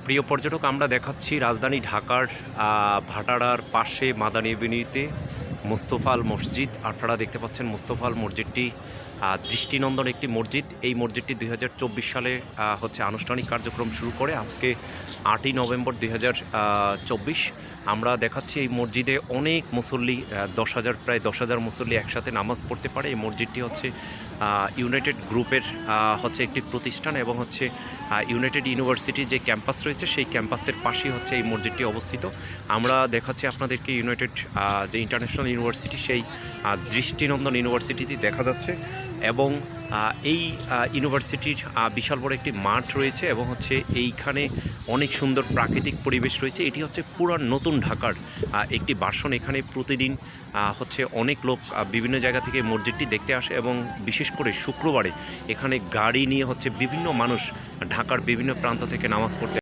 প্রিয় পর্যটক, আমরা দেখাচ্ছি রাজধানী ঢাকার ভাটারার পাশে মাদানী এভিনিউতে মুস্তফা আল মসজিদ। আপনারা দেখতে পাচ্ছেন মুস্তফা আল মসজিদটি দৃষ্টিনন্দন একটি মসজিদ। এই মসজিদটি 2024 সালে হচ্ছে আনুষ্ঠানিক কার্যক্রম শুরু করে। আজকে 8ই নভেম্বর 2024। আমরা দেখাচ্ছি এই মসজিদে অনেক মুসল্লি, প্রায় 10,000 মুসল্লি একসাথে নামাজ পড়তে পারে। এই মসজিদটি হচ্ছে ইউনাইটেড গ্রুপের হচ্ছে একটি প্রতিষ্ঠান এবং হচ্ছে ইউনাইটেড ইউনিভার্সিটির যে ক্যাম্পাস রয়েছে সেই ক্যাম্পাসের পাশেই হচ্ছে এই মসজিদটি অবস্থিত। আমরা দেখাচ্ছি আপনাদেরকে ইউনাইটেড যে ইন্টারন্যাশনাল ইউনিভার্সিটি, সেই দৃষ্টিনন্দন ইউনিভার্সিটিটি দেখা যাচ্ছে এবং এই ইউনিভার্সিটির বিশাল বড় একটি মাঠ রয়েছে এবং হচ্ছে এইখানে অনেক সুন্দর প্রাকৃতিক পরিবেশ রয়েছে। এটি হচ্ছে পুরান নতুন ঢাকার একটি ভার্সন। এখানে প্রতিদিন হচ্ছে অনেক লোক বিভিন্ন জায়গা থেকে মসজিদটি দেখতে আসে এবং বিশেষ করে শুক্রবারে এখানে গাড়ি নিয়ে হচ্ছে বিভিন্ন মানুষ ঢাকার বিভিন্ন প্রান্ত থেকে নামাজ পড়তে